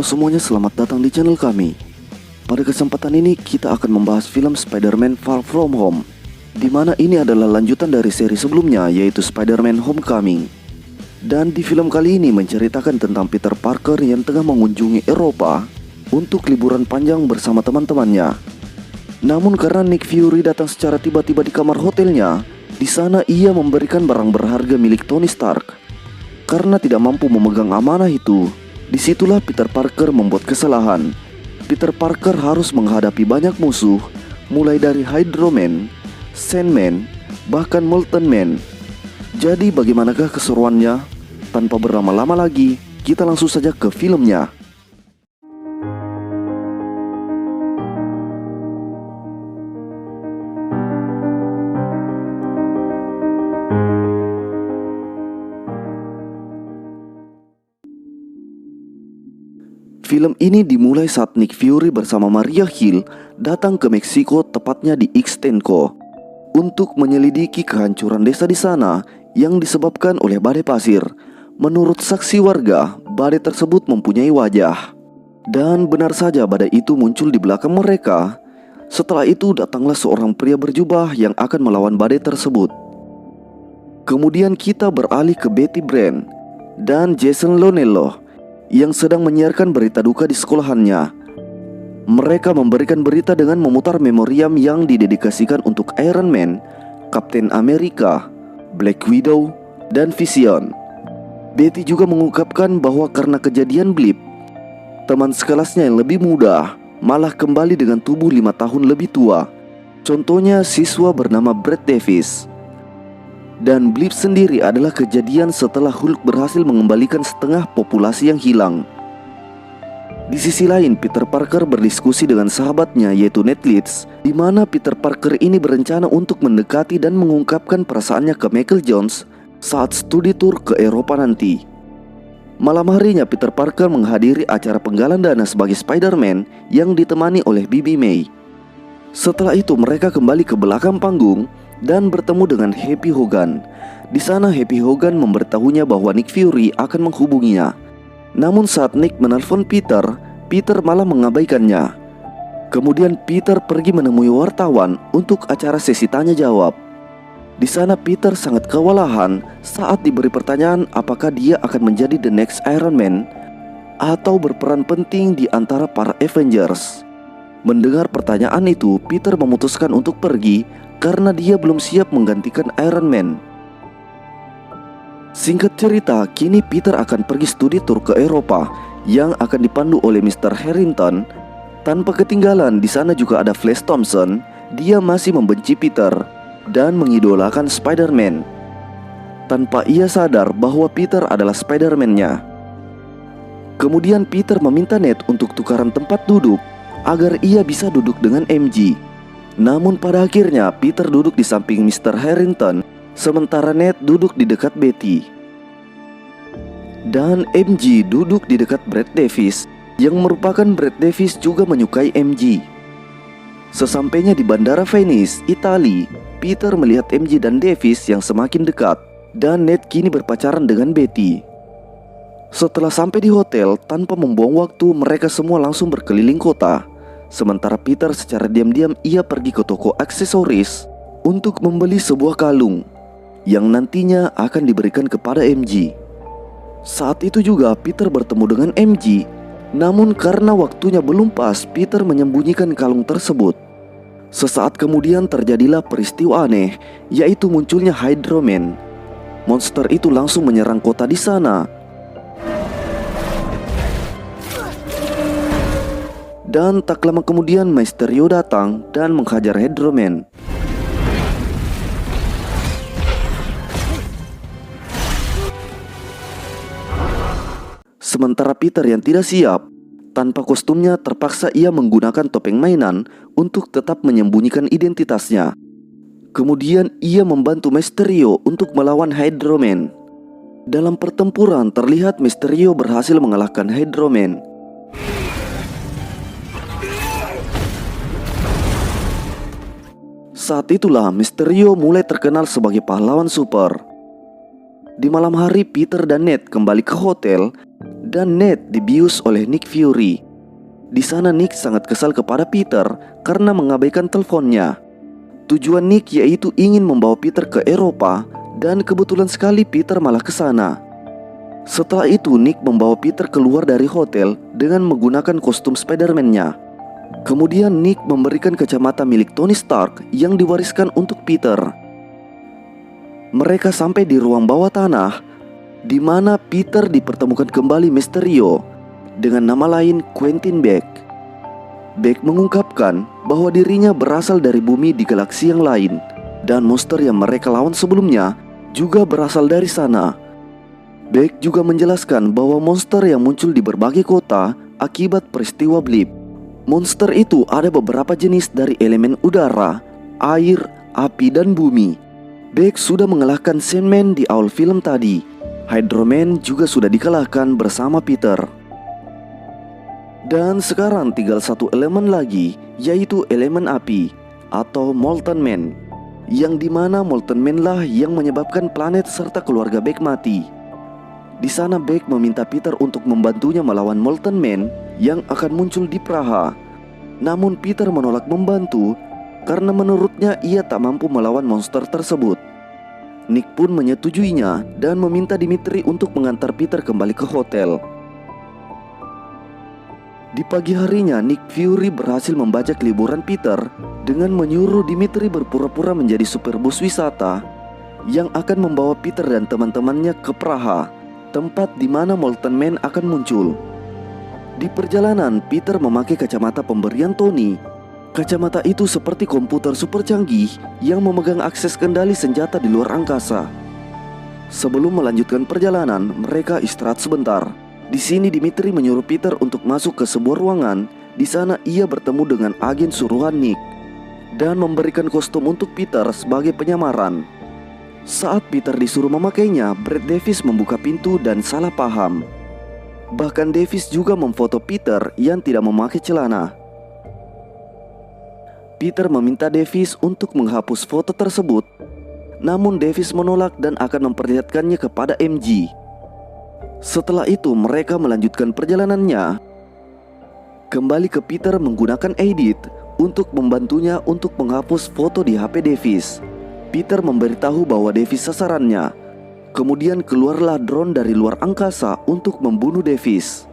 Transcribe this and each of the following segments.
semuanya, selamat datang di channel kami. Pada kesempatan ini kita akan membahas film Spider-Man Far From Home, di mana ini adalah lanjutan dari seri sebelumnya, yaitu Spider-Man Homecoming. Dan di film kali ini menceritakan tentang Peter Parker yang tengah mengunjungi Eropa untuk liburan panjang bersama teman-temannya. Namun karena Nick Fury datang secara tiba-tiba di kamar hotelnya, di sana ia memberikan barang berharga milik Tony Stark. Karena tidak mampu memegang amanah itu, disitulah Peter Parker membuat kesalahan. Peter Parker harus menghadapi banyak musuh, mulai dari Hydro Man, Sandman, bahkan Molten Man. Jadi bagaimanakah keseruannya? Tanpa berlama-lama lagi, kita langsung saja ke filmnya. Film ini dimulai saat Nick Fury bersama Maria Hill datang ke Meksiko, tepatnya di Ixtenco, untuk menyelidiki kehancuran desa di sana yang disebabkan oleh badai pasir. Menurut saksi warga, badai tersebut mempunyai wajah. Dan benar saja badai itu muncul di belakang mereka. Setelah itu datanglah seorang pria berjubah yang akan melawan badai tersebut. Kemudian kita beralih ke Betty Brant dan Jason Lonello yang sedang menyiarkan berita duka di sekolahannya. Mereka memberikan berita dengan memutar memoriam yang didedikasikan untuk Iron Man, Captain America, Black Widow, dan Vision. Betty juga mengungkapkan bahwa karena kejadian blip, teman sekelasnya yang lebih muda malah kembali dengan tubuh 5 tahun lebih tua. Contohnya siswa bernama Brad Davis. Dan blip sendiri adalah kejadian setelah Hulk berhasil mengembalikan setengah populasi yang hilang. Di sisi lain, Peter Parker berdiskusi dengan sahabatnya yaitu Ned Leeds, di mana Peter Parker ini berencana untuk mendekati dan mengungkapkan perasaannya ke Michael Jones saat studi tour ke Eropa nanti. Malam harinya Peter Parker menghadiri acara penggalan dana sebagai Spider-Man yang ditemani oleh Bibi May. Setelah itu mereka kembali ke belakang panggung dan bertemu dengan Happy Hogan. Di sana Happy Hogan memberitahunya bahwa Nick Fury akan menghubunginya. Namun saat Nick menelpon Peter, Peter malah mengabaikannya. Kemudian Peter pergi menemui wartawan untuk acara sesi tanya jawab. Di sana Peter sangat kewalahan saat diberi pertanyaan apakah dia akan menjadi the next Iron Man atau berperan penting di antara para Avengers. Mendengar pertanyaan itu, Peter memutuskan untuk pergi karena dia belum siap menggantikan Iron Man. Singkat cerita, kini Peter akan pergi studi tour ke Eropa yang akan dipandu oleh Mr. Harrington. Tanpa ketinggalan, di sana juga ada Flash Thompson. Dia masih membenci Peter dan mengidolakan Spider-Man, tanpa ia sadar bahwa Peter adalah Spider-Man-nya. Kemudian Peter meminta Ned untuk tukaran tempat duduk agar ia bisa duduk dengan MJ. Namun pada akhirnya Peter duduk di samping Mr. Harrington, sementara Ned duduk di dekat Betty. Dan MJ duduk di dekat Brad Davis, yang merupakan Brad Davis juga menyukai MJ. Sesampainya di Bandara Venice, Italia, Peter melihat MJ dan Davis yang semakin dekat, dan Ned kini berpacaran dengan Betty. Setelah sampai di hotel, tanpa membuang waktu mereka semua langsung berkeliling kota. Sementara Peter secara diam-diam ia pergi ke toko aksesoris untuk membeli sebuah kalung yang nantinya akan diberikan kepada MJ. Saat itu juga Peter bertemu dengan MJ, namun karena waktunya belum pas, Peter menyembunyikan kalung tersebut. Sesaat kemudian terjadilah peristiwa aneh, yaitu munculnya Hydro Man. Monster itu langsung menyerang kota di sana. Dan tak lama kemudian Mysterio datang dan menghajar Hydro Man. Sementara Peter yang tidak siap, tanpa kostumnya terpaksa ia menggunakan topeng mainan untuk tetap menyembunyikan identitasnya. Kemudian ia membantu Mysterio untuk melawan Hydro Man. Dalam pertempuran terlihat Mysterio berhasil mengalahkan Hydro Man. Saat itulah Mysterio mulai terkenal sebagai pahlawan super. Di malam hari Peter dan Ned kembali ke hotel dan Ned dibius oleh Nick Fury. Di sana Nick sangat kesal kepada Peter karena mengabaikan teleponnya. Tujuan Nick yaitu ingin membawa Peter ke Eropa, dan kebetulan sekali Peter malah ke sana. Setelah itu Nick membawa Peter keluar dari hotel dengan menggunakan kostum Spider-Man-nya. Kemudian Nick memberikan kacamata milik Tony Stark yang diwariskan untuk Peter. Mereka sampai di ruang bawah tanah, di mana Peter dipertemukan kembali Mysterio dengan nama lain Quentin Beck. Beck mengungkapkan bahwa dirinya berasal dari bumi di galaksi yang lain, dan monster yang mereka lawan sebelumnya juga berasal dari sana. Beck juga menjelaskan bahwa monster yang muncul di berbagai kota akibat peristiwa blip. Monster itu ada beberapa jenis dari elemen udara, air, api, dan bumi. Beck sudah mengalahkan Sandman di awal film tadi. Hydro-Man juga sudah dikalahkan bersama Peter. Dan sekarang tinggal satu elemen lagi, yaitu elemen api atau Molten Man, yang dimana Molten Man lah yang menyebabkan planet serta keluarga Beck mati. Di sana Beck meminta Peter untuk membantunya melawan Molten Man yang akan muncul di Praha. Namun Peter menolak membantu karena menurutnya ia tak mampu melawan monster tersebut. Nick pun menyetujuinya dan meminta Dimitri untuk mengantar Peter kembali ke hotel. Di pagi harinya, Nick Fury berhasil membajak liburan Peter dengan menyuruh Dimitri berpura-pura menjadi supir bus wisata yang akan membawa Peter dan teman-temannya ke Praha, tempat di mana Molten Man akan muncul. Di perjalanan, Peter memakai kacamata pemberian Tony. Kacamata itu seperti komputer super canggih yang memegang akses kendali senjata di luar angkasa. Sebelum melanjutkan perjalanan, mereka istirahat sebentar. Di sini Dimitri menyuruh Peter untuk masuk ke sebuah ruangan. Di sana ia bertemu dengan agen suruhan Nick dan memberikan kostum untuk Peter sebagai penyamaran. Saat Peter disuruh memakainya, Brad Davis membuka pintu dan salah paham. Bahkan Davis juga memfoto Peter yang tidak memakai celana. Peter meminta Davis untuk menghapus foto tersebut, namun Davis menolak dan akan memperlihatkannya kepada MJ. Setelah itu mereka melanjutkan perjalanannya. Kembali ke Peter menggunakan Edit untuk membantunya untuk menghapus foto di HP Davis. Peter memberitahu bahwa Davis sasarannya. Kemudian keluarlah drone dari luar angkasa untuk membunuh Davis.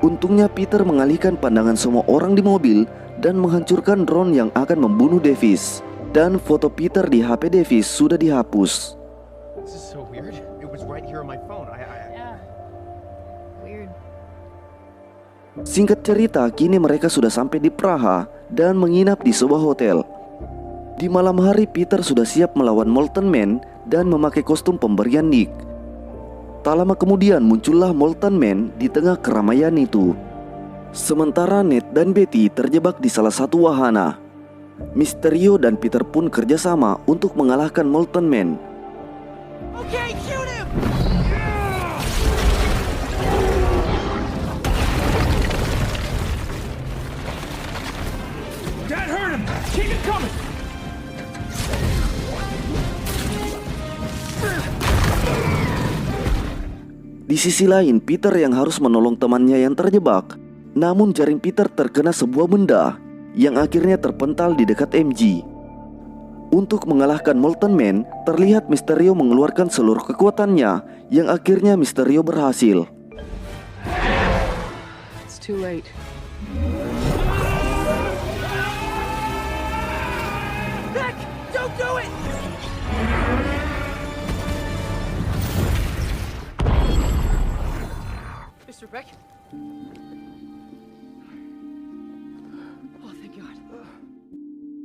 Untungnya Peter mengalihkan pandangan semua orang di mobil dan menghancurkan drone yang akan membunuh Davis. Dan foto Peter di HP Davis sudah dihapus. This is so weird. It was right here on my phone. Yeah. Weird. Singkat cerita, kini mereka sudah sampai di Praha dan menginap di sebuah hotel. Di malam hari, Peter sudah siap melawan Molten Man dan memakai kostum pemberian Nick. Tak lama kemudian muncullah Molten Man di tengah keramaian itu. Sementara Ned dan Betty terjebak di salah satu wahana. Mysterio dan Peter pun kerjasama untuk mengalahkan Molten Man. Okay, shoot him! That hurt him! Keep it coming! Di sisi lain, Peter yang harus menolong temannya yang terjebak. Namun jaring Peter terkena sebuah benda yang akhirnya terpental di dekat MJ. Untuk mengalahkan Molten Man, terlihat Mysterio mengeluarkan seluruh kekuatannya yang akhirnya Mysterio berhasil. It's too late. Beck! Don't do it! Mr. Beck? Oh, thank God.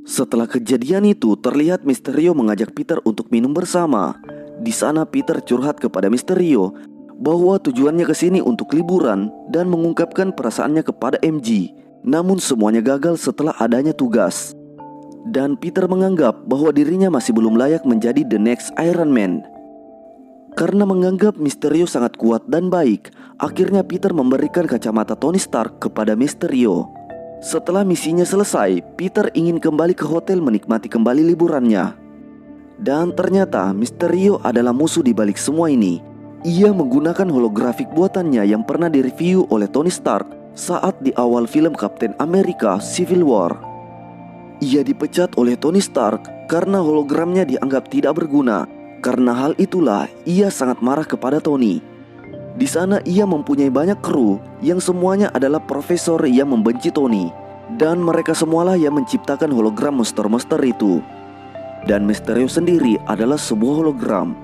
Setelah kejadian itu, terlihat Mysterio mengajak Peter untuk minum bersama. Di sana Peter curhat kepada Mysterio bahwa tujuannya ke sini untuk liburan dan mengungkapkan perasaannya kepada MJ. Namun semuanya gagal setelah adanya tugas. Dan Peter menganggap bahwa dirinya masih belum layak menjadi the next Iron Man. Karena menganggap Mysterio sangat kuat dan baik, akhirnya Peter memberikan kacamata Tony Stark kepada Mysterio. Setelah misinya selesai, Peter ingin kembali ke hotel menikmati kembali liburannya. Dan ternyata Mysterio adalah musuh di balik semua ini. Ia menggunakan holografik buatannya yang pernah direview oleh Tony Stark saat di awal film Captain America Civil War. Ia dipecat oleh Tony Stark karena hologramnya dianggap tidak berguna. Karena hal itulah ia sangat marah kepada Tony. Di sana ia mempunyai banyak kru yang semuanya adalah profesor yang membenci Tony. Dan mereka semualah yang menciptakan hologram monster-monster itu. Dan Mysterio sendiri adalah sebuah hologram.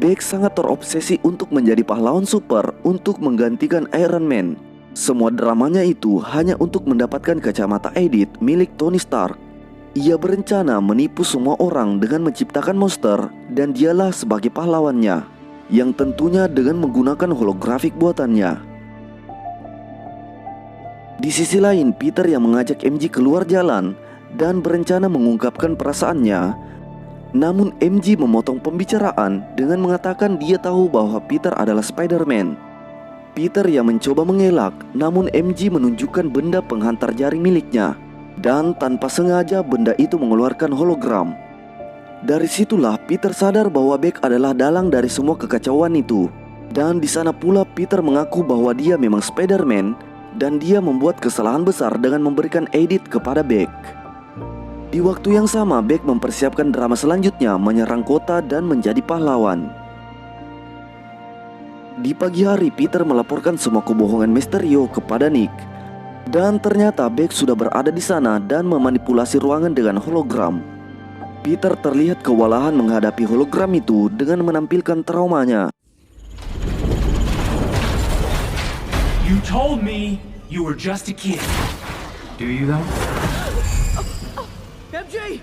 Beck sangat terobsesi untuk menjadi pahlawan super untuk menggantikan Iron Man. Semua dramanya itu hanya untuk mendapatkan kacamata Edith milik Tony Stark. Ia berencana menipu semua orang dengan menciptakan monster dan dialah sebagai pahlawannya, yang tentunya dengan menggunakan holografik buatannya. Di sisi lain, Peter yang mengajak MJ keluar jalan dan berencana mengungkapkan perasaannya. Namun MJ memotong pembicaraan dengan mengatakan dia tahu bahwa Peter adalah Spider-Man. Peter yang mencoba mengelak, namun MJ menunjukkan benda penghantar jaring miliknya. Dan tanpa sengaja benda itu mengeluarkan hologram. Dari situlah Peter sadar bahwa Beck adalah dalang dari semua kekacauan itu. Dan di sana pula Peter mengaku bahwa dia memang Spider-Man dan dia membuat kesalahan besar dengan memberikan Edith kepada Beck. Di waktu yang sama, Beck mempersiapkan drama selanjutnya menyerang kota dan menjadi pahlawan. Di pagi hari, Peter melaporkan semua kebohongan Mysterio kepada Nick. Dan ternyata Beck sudah berada di sana dan memanipulasi ruangan dengan hologram. Peter terlihat kewalahan menghadapi hologram itu dengan menampilkan traumanya. You told me you were just a kid. Do you though? MJ!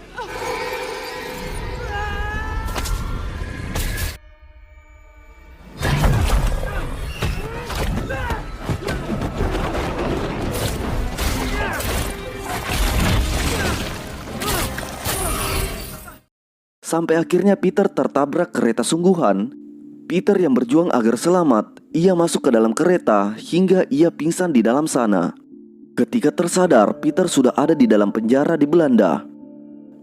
Sampai akhirnya Peter tertabrak kereta sungguhan. Peter yang berjuang agar selamat, ia masuk ke dalam kereta hingga ia pingsan di dalam sana. Ketika tersadar, Peter sudah ada di dalam penjara di Belanda.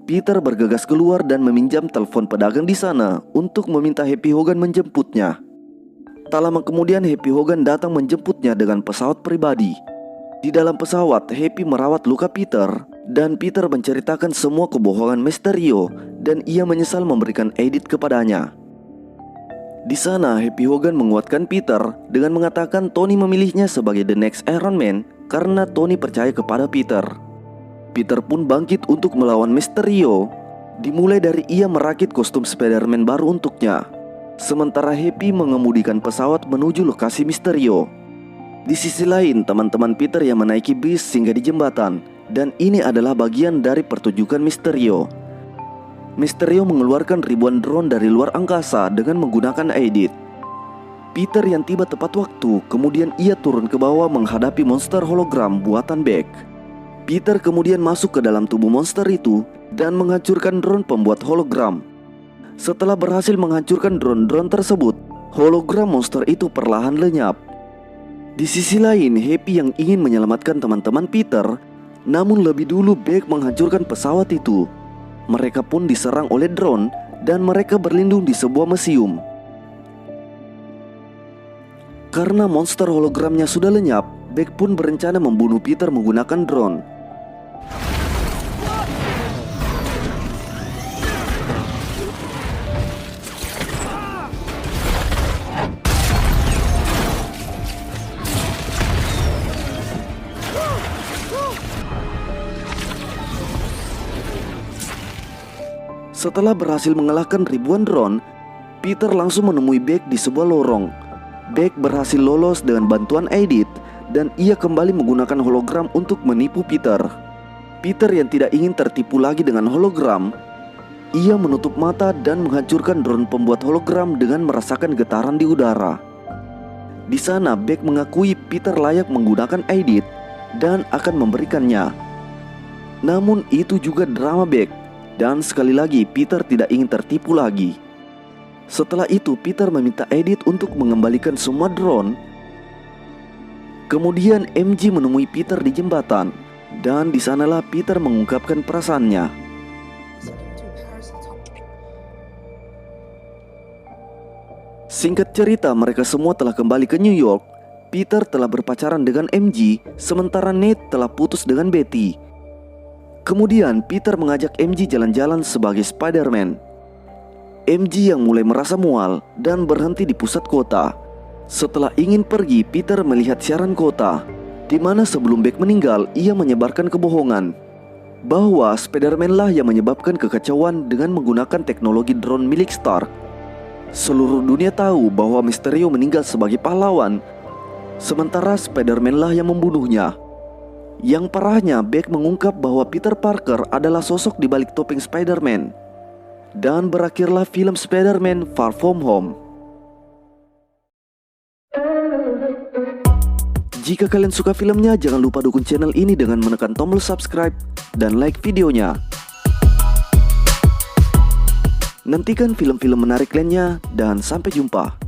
Peter bergegas keluar dan meminjam telepon pedagang di sana untuk meminta Happy Hogan menjemputnya. Tak lama kemudian Happy Hogan datang menjemputnya dengan pesawat pribadi. Di dalam pesawat, Happy merawat luka Peter dan Peter menceritakan semua kebohongan Mysterio dan ia menyesal memberikan Edith kepadanya. Di sana, Happy Hogan menguatkan Peter dengan mengatakan Tony memilihnya sebagai the next Iron Man karena Tony percaya kepada Peter. Peter pun bangkit untuk melawan Mysterio, dimulai dari ia merakit kostum Spider-Man baru untuknya. Sementara Happy mengemudikan pesawat menuju lokasi Mysterio. Di sisi lain, teman-teman Peter yang menaiki bis singgah di jembatan, dan ini adalah bagian dari pertunjukan Mysterio. Mysterio mengeluarkan ribuan drone dari luar angkasa dengan menggunakan Edith. Peter yang tiba tepat waktu, kemudian ia turun ke bawah menghadapi monster hologram buatan Beck. Peter kemudian masuk ke dalam tubuh monster itu dan menghancurkan drone pembuat hologram. Setelah berhasil menghancurkan drone-drone tersebut, hologram monster itu perlahan lenyap. Di sisi lain, Happy yang ingin menyelamatkan teman-teman Peter, namun lebih dulu Beck menghancurkan pesawat itu. Mereka pun diserang oleh drone dan mereka berlindung di sebuah museum. Karena monster hologramnya sudah lenyap, Beck pun berencana membunuh Peter menggunakan drone. Setelah berhasil mengalahkan ribuan drone, Peter langsung menemui Beck di sebuah lorong. Beck berhasil lolos dengan bantuan Edith dan ia kembali menggunakan hologram untuk menipu Peter. Peter yang tidak ingin tertipu lagi dengan hologram, ia menutup mata dan menghancurkan drone pembuat hologram dengan merasakan getaran di udara. Di sana Beck mengakui Peter layak menggunakan Edith dan akan memberikannya. Namun itu juga drama Beck, dan sekali lagi Peter tidak ingin tertipu lagi. Setelah itu Peter meminta Edith untuk mengembalikan semua drone. Kemudian MJ menemui Peter di jembatan, dan di sanalah Peter mengungkapkan perasaannya. Singkat cerita, mereka semua telah kembali ke New York. Peter telah berpacaran dengan MJ, sementara Nate telah putus dengan Betty. Kemudian Peter mengajak MJ jalan-jalan sebagai Spider-Man. MJ yang mulai merasa mual dan berhenti di pusat kota. Setelah ingin pergi, Peter melihat siaran kota, di mana sebelum Beck meninggal, ia menyebarkan kebohongan bahwa Spider-Man lah yang menyebabkan kekacauan dengan menggunakan teknologi drone milik Stark. Seluruh dunia tahu bahwa Mysterio meninggal sebagai pahlawan, sementara Spider-Man lah yang membunuhnya. Yang parahnya, Beck mengungkap bahwa Peter Parker adalah sosok di balik topeng Spider-Man. Dan berakhirlah film Spider-Man Far From Home. Jika kalian suka filmnya, jangan lupa dukung channel ini dengan menekan tombol subscribe dan like videonya. Nantikan film-film menarik lainnya dan sampai jumpa.